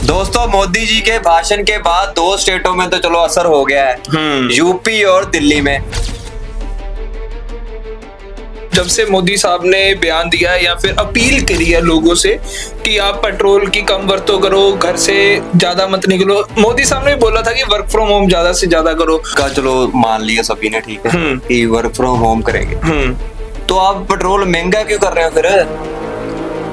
दोस्तों मोदी जी के भाषण के बाद दो स्टेटों में तो चलो असर हो गया है, यूपी और दिल्ली में। जब से मोदी साहब ने बयान दिया है या फिर अपील करी है लोगों से कि आप पेट्रोल की कम वरतों करो, घर से ज्यादा मत निकलो। मोदी साहब ने बोला था कि वर्क फ्रॉम होम ज्यादा से ज्यादा करो। का चलो मान लिया सभी ने, ठीक है कि वर्क फ्रॉम होम करेंगे, तो आप पेट्रोल महंगा क्यों कर रहे हो फिर?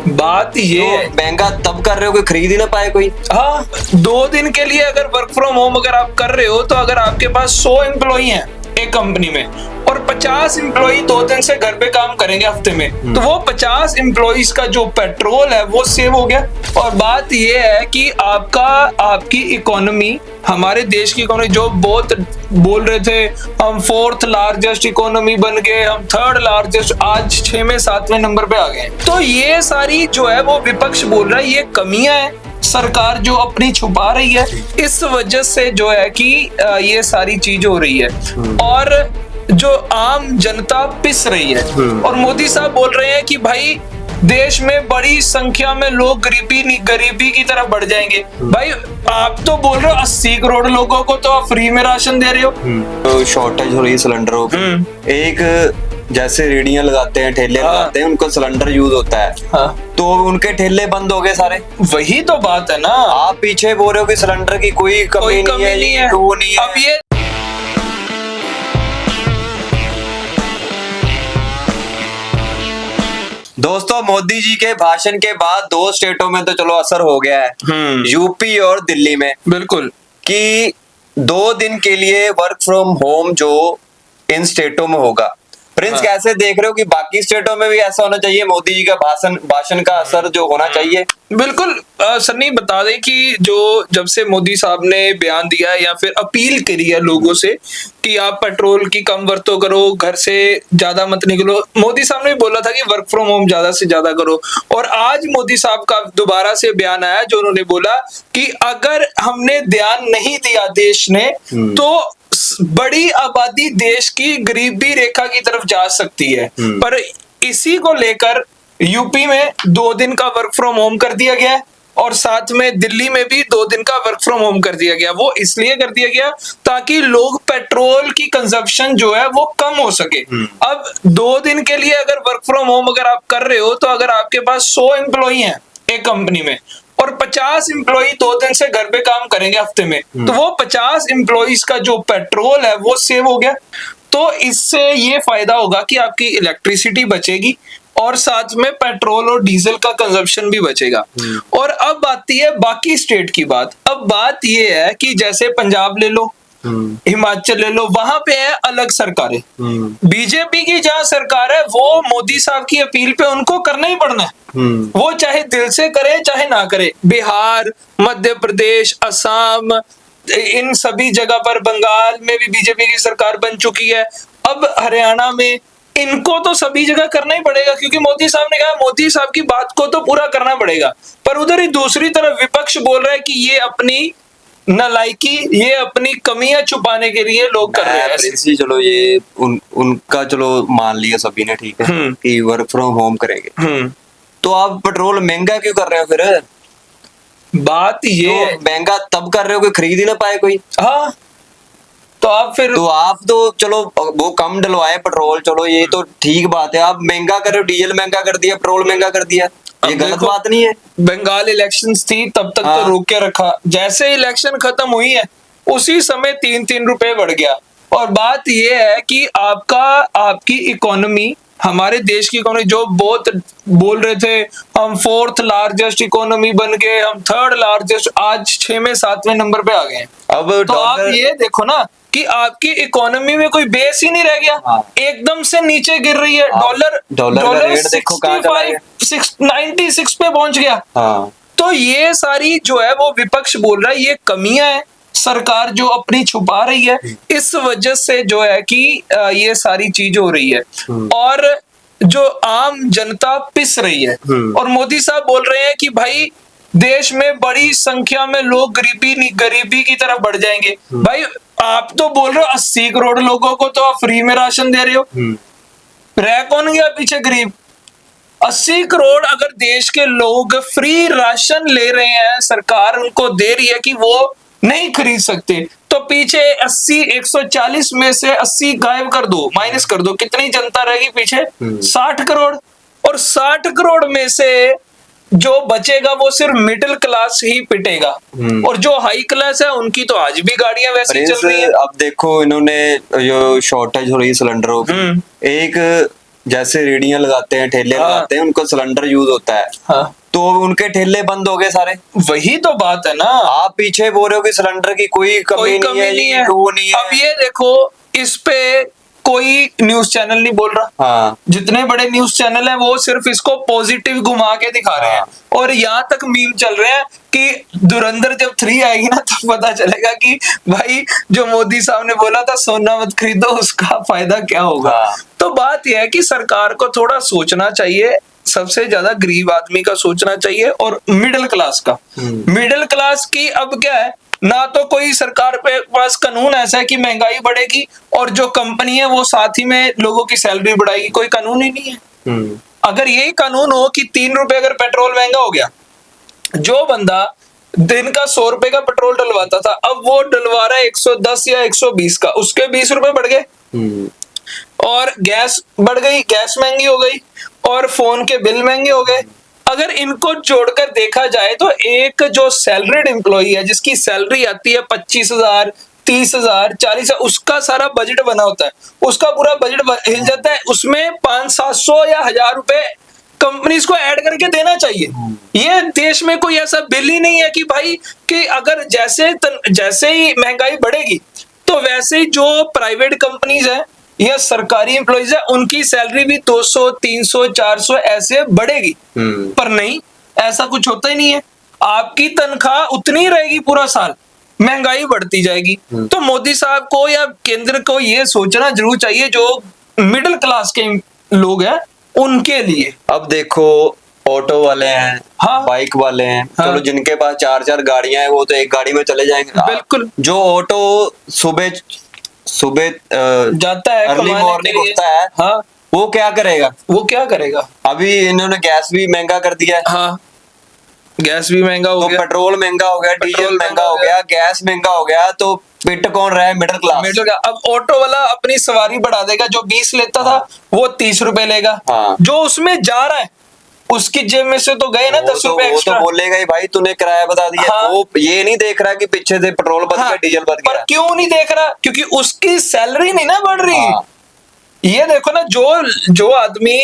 बात ये महंगा तब कर रहे हो कि खरीद ही ना पाए कोई। हाँ, 2 दिन के लिए अगर वर्क फ्रॉम होम अगर आप कर रहे हो तो अगर आपके पास 100 एम्प्लॉई हैं एक कंपनी में और 50 एम्प्लॉई 2 दिन से घर पे काम करेंगे हफ्ते में, तो वो 50 एम्प्लॉइज का जो पेट्रोल है वो सेव हो गया। और बात ये है कि आपकी इकोनॉमी, हमारे देश की इकोनॉमी जो बहुत बोल रहे थे हम 4th लार्जेस्ट इकोनॉमी बन गए, हम 3rd लार्जेस्ट, आज 6वें 7वें नंबर पे आ गए। तो ये सारी जो है वो विपक्ष बोल रहा है ये कमियां है, सरकार जो अपनी छुपा रही है, इस वजह से जो है कि ये सारी चीज हो रही है और जो आम जनता पिस रही है। और मोदी साहब बोल रहे हैं कि भाई देश में बड़ी संख्या में लोग गरीबी की तरफ बढ़ जाएंगे। भाई आप तो बोल रहे हो 80 करोड़ लोगों को तो आप फ्री में राशन दे रहे हो। तो शॉर्टेज हो रही है सिलेंडरों की। एक जैसे रेहड़ियां लगाते हैं, ठेले लगाते हैं, उनको सिलेंडर यूज होता है, तो उनके ठेले बंद हो गए सारे। वही तो बात है ना, आप पीछे बोल रहे हो कि सिलेंडर की कोई कमी नहीं है, वो नहीं है। अब ये दोस्तों मोदी जी के भाषण के बाद दो स्टेटों में तो चलो असर हो गया है, यूपी और दिल्ली में। बिल्कुल कि 2 दिन के लिए वर्क फ्रॉम होम जो इन स्टेटों में होगा। प्रिंस कैसे देख रहे हो कि बाकी स्टेटों में भी ऐसा होना चाहिए? मोदी जी का भाषण का असर जो होना चाहिए। बिल्कुल सन्नी बता दें कि जब से मोदी साहब ने बयान दिया है या फिर अपील करी है लोगों से कि आप पेट्रोल की कम वरतों करो, घर से ज्यादा मत निकलो। मोदी साहब ने बोला था कि वर्क फ्रॉम होम ज्यादा से ज्यादा करो और आज मोदी साहब का दोबारा से बयान आया जो उन्होंने बोला कि अगर हमने ध्यान नहीं दिया देश ने तो बड़ी आबादी देश की गरीबी रेखा की तरफ जा सकती है। पर इसी को लेकर यूपी में 2 दिन का वर्क फ्रॉम होम कर दिया गया है और साथ में दिल्ली में भी 2 दिन का वर्क फ्रॉम होम कर दिया गया। वो इसलिए कर दिया गया ताकि लोग पेट्रोल की कंजप्शन जो है वो कम हो सके। अब 2 दिन के लिए अगर वर्क फ्रॉम होम अगर आप कर रहे हो तो अगर आपके पास 100 एम्प्लॉई हैं एक कंपनी में और 50 एम्प्लॉई 2 दिन से घर पे काम करेंगे हफ्ते में, तो वो 50 एम्प्लॉइज का जो पेट्रोल है वो सेव हो गया। तो इससे ये फायदा होगा कि आपकी इलेक्ट्रिसिटी बचेगी और साथ में पेट्रोल और डीजल का कंजप्शन भी बचेगा। और अब आती है बाकी स्टेट की बात। अब बात ये है कि जैसे पंजाब ले लो, हिमाचल ले लो, वहां पे है अलग सरकारें। बीजेपी की जहां सरकार है वो मोदी साहब की अपील पे उनको करना ही पड़ना है, वो चाहे दिल से करे चाहे ना करे। बिहार, मध्य प्रदेश, असम, इन सभी जगह पर, बंगाल में भी बीजेपी की सरकार बन चुकी है, अब हरियाणा में, इनको तो सभी जगह करना ही पड़ेगा क्योंकि मोदी साहब ने कहा मोदी साहब की बात को तो पूरा करना पड़ेगा। पर उधर ही दूसरी तरफ विपक्ष बोल रहा है कि ये अपनी नालायकी, ये अपनी कमियां छुपाने के लिए लोग कर रहे हैं। चलो ये उनका चलो मान लिया सभी ने, ठीक है कि वर्क फ्रॉम होम करेंगे, तो आप पेट्रोल महंगा क्यों कर रहे हो फिर? बात ये महंगा तब कर रहे हो कि खरीद ही ना पाए कोई। हाँ, तो आप तो चलो वो कम डलवाए पेट्रोल, चलो ये तो ठीक बात है। आप महंगा कर रहे हो, डीजल महंगा कर दिया, पेट्रोल महंगा कर दिया, ये गलत बात नहीं है। बंगाल इलेक्शंस थी तब तक तो रोक के रखा, जैसे इलेक्शन खत्म हुई है उसी समय 3-3 रुपए बढ़ गया। और बात ये है कि आपकी इकोनॉमी, हमारे देश की इकोनॉमी जो बहुत बोल रहे थे हम 4th लार्जेस्ट इकोनॉमी बन गए, हम 3rd लार्जेस्ट, आज 6वें 7वें नंबर पे आ गए। अब तो आप ये देखो ना कि आपकी इकोनॉमी में कोई बेस ही नहीं रह गया, एकदम से नीचे गिर रही है। डॉलर 96 पे पहुंच गया। तो ये सारी जो है वो विपक्ष बोल रहा है ये कमियां है, सरकार जो अपनी छुपा रही है, इस वजह से जो है कि ये सारी चीज हो रही है और जो आम जनता पिस रही है। और मोदी साहब बोल रहे हैं कि भाई देश में बड़ी संख्या में लोग गरीबी की तरफ बढ़ जाएंगे। भाई आप तो बोल रहे हो 80 करोड़ लोगों को तो आप फ्री में राशन दे रहे हो, रह कौन गया पीछे गरीब? 80 करोड़ अगर देश के लोग फ्री राशन ले रहे हैं, सरकार उनको दे रही है कि वो नहीं खरीद सकते, तो पीछे 80 140 में से 80 गायब कर दो, माइनस कर दो, कितनी जनता रहेगी पीछे? 60 करोड़। और 60 करोड़ में से जो बचेगा वो सिर्फ मिडिल क्लास ही पिटेगा, और जो हाई क्लास है उनकी तो आज भी गाड़ियां वैसी चल रही है। अब देखो इन्होंने जो शॉर्टेज हो रही है सिलेंडरों की, एक जैसे रेडियां लगाते हैं, ठेले लगाते हैं, उनको सिलेंडर यूज होता है, हाँ, तो उनके ठेले बंद हो गए सारे। वही तो बात है ना। आप पीछे बोल रहे हो कि सिलेंडर की कोई कमी नहीं है, वो नहीं है। अब ये देखो, इस पे कोई न्यूज चैनल नहीं बोल रहा। हाँ, जितने बड़े न्यूज चैनल हैं वो सिर्फ इसको पॉजिटिव घुमा के दिखा रहे हैं, और यहाँ तक मीम चल रहे हैं कि धुरंधर जब 3 आएगी ना तो पता चलेगा कि भाई जो मोदी साहब ने बोला था सोना मत खरीदो, उसका फायदा क्या होगा। तो बात यह है कि सरकार को थोड़ा सोचना चाहिए, सबसे ज्यादा गरीब आदमी का सोचना चाहिए और मिडिल क्लास का। मिडिल क्लास की अब क्या है, ना तो कोई सरकार पे पास कानून ऐसा है कि महंगाई बढ़ेगी और जो कंपनी है वो साथ ही में लोगों की सैलरी बढ़ाएगी, कोई कानून ही नहीं है। अगर यही कानून हो कि 3 रुपए अगर पेट्रोल महंगा हो गया, जो बंदा दिन का 100 रुपए का पेट्रोल डलवाता था अब वो डलवा रहा है 110 या 120 का, उसके 20 रुपए बढ़ गए। और गैस बढ़ गई, गैस महंगी हो गई, और फोन के बिल महंगे हो गए। अगर इनको जोड़कर देखा जाए तो एक जो सैलरीड एम्प्लॉई है जिसकी सैलरी आती है 25,000, 30,000, 40,000, उसका सारा बजट बना होता है, उसका पूरा बजट हिल जाता है, उसमें 500-700 या 1,000 रुपए कंपनीज को ऐड करके देना चाहिए। ये देश में कोई ऐसा बिल ही नहीं है कि भाई कि अगर जैसे ही महंगाई बढ़ेगी तो वैसे ही जो प्राइवेट कंपनीज है या सरकारी एम्प्लॉइज है उनकी सैलरी भी 200, 300, 400 ऐसे बढ़ेगी। पर नहीं, ऐसा कुछ होता ही नहीं है। आपकी तनख्वाह उतनी रहेगी पूरा साल, महंगाई बढ़ती जाएगी। तो मोदी साहब को या केंद्र को ये सोचना जरूर चाहिए जो मिडिल क्लास के लोग हैं उनके लिए। अब देखो ऑटो वाले हैं, हाँ, बाइक वाले हैं, हाँ, चलो जिनके पास 4-4 गाड़ियां हैं वो तो एक गाड़ी में चले जाएंगे। बिल्कुल। जो ऑटो सुबह जाता है अर्ली मॉर्निंग उठता है, हाँ, वो क्या करेगा? वो क्या करेगा? अभी इन्होंने गैस भी महंगा कर दिया है। हाँ, गैस भी महंगा हो तो गया, पेट्रोल महंगा हो गया, डीजल महंगा हो गया, गैस महंगा हो गया, तो पिट कौन रहा है? Middle class. अब ऑटो वाला अपनी सवारी बढ़ा देगा, जो 20 लेता था वो 30 रुपए लेगा। हाँ। जो उसमें जा रहा है उसकी जेब में से तो गए ना 10 रुपए वो तो एक्स्ट्रा। बोलेगा ही भाई तूने किराया बता दिया। हाँ। वो ये नहीं देख रहा कि पीछे से पेट्रोल बच गया, डीजल बच पर गया। क्यों नहीं देख रहा? क्योंकि उसकी सैलरी नहीं ना बढ़ रही। हाँ। ये देखो ना, जो आदमी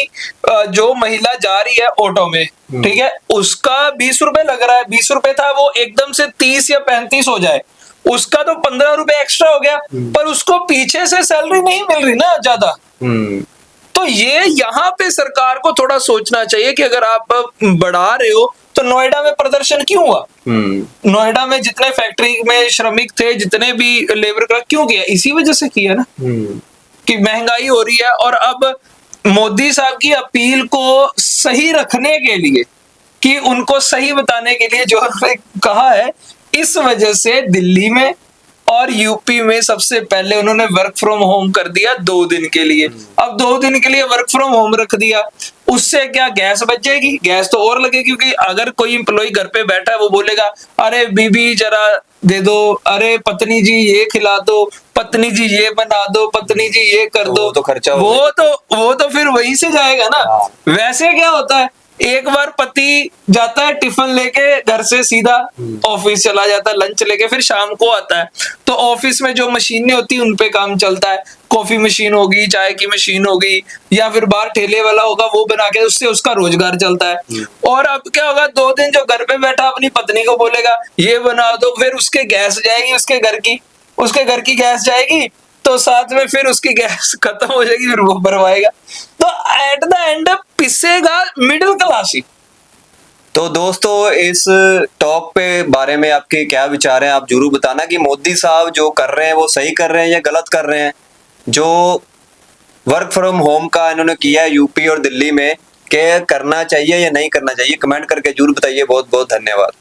जो महिला जा रही है ऑटो में, ठीक है, उसका 20 रुपए लग रहा है, 20 रुपए था, वो एकदम से 30 या 35 हो जाए, उसका तो 15 रुपए एक्स्ट्रा हो गया, पर उसको पीछे से सैलरी नहीं मिल रही ना ज्यादा। तो ये यहाँ पे सरकार को थोड़ा सोचना चाहिए कि अगर आप बढ़ा रहे हो तो नोएडा में प्रदर्शन क्यों हुआ? नोएडा में जितने फैक्ट्री में श्रमिक थे, जितने भी लेबर का, क्यों किया? इसी वजह से किया ना कि महंगाई हो रही है। और अब मोदी साहब की अपील को सही रखने के लिए, कि उनको सही बताने के लिए जो उन्होंने कहा है, इस वजह से दिल्ली में और यूपी में सबसे पहले उन्होंने वर्क फ्रॉम होम कर दिया 2 दिन के लिए। अब 2 दिन के लिए वर्क फ्रॉम होम रख दिया, उससे क्या गैस बच जाएगी? गैस तो और लगेगी, क्योंकि अगर कोई एम्प्लॉय घर पे बैठा है वो बोलेगा अरे बीबी जरा दे दो, अरे पत्नी जी ये खिला दो, पत्नी जी ये बना दो, पत्नी जी ये कर दो, तो खर्चा वो तो फिर वहीं से जाएगा ना। वैसे क्या होता है, एक बार पति जाता है टिफिन लेके घर से सीधा ऑफिस चला जाता है, लंच लेके, फिर शाम को आता है, तो ऑफिस में जो मशीनें होती है उन पे काम चलता है। कॉफी मशीन होगी, चाय की मशीन होगी, या फिर बाहर ठेले वाला होगा, वो बना के उससे उसका रोजगार चलता है। और अब क्या होगा, 2 दिन जो घर पे बैठा अपनी पत्नी को बोलेगा ये बना दो, फिर उसके गैस जाएगी, उसके घर की गैस जाएगी, तो साथ में फिर उसकी गैस खत्म हो जाएगी, फिर वो भरवाएगा। तो एट द एंड पिसेगा मिडिल क्लास ही। तो दोस्तों इस टॉक पे बारे में आपके क्या विचार हैं? आप जरूर बताना कि मोदी साहब जो कर रहे हैं वो सही कर रहे हैं या गलत कर रहे हैं। जो वर्क फ्रॉम होम का इन्होंने किया है यूपी और दिल्ली में, क्या करना चाहिए या नहीं करना चाहिए, कमेंट करके जरूर बताइए। बहुत बहुत धन्यवाद।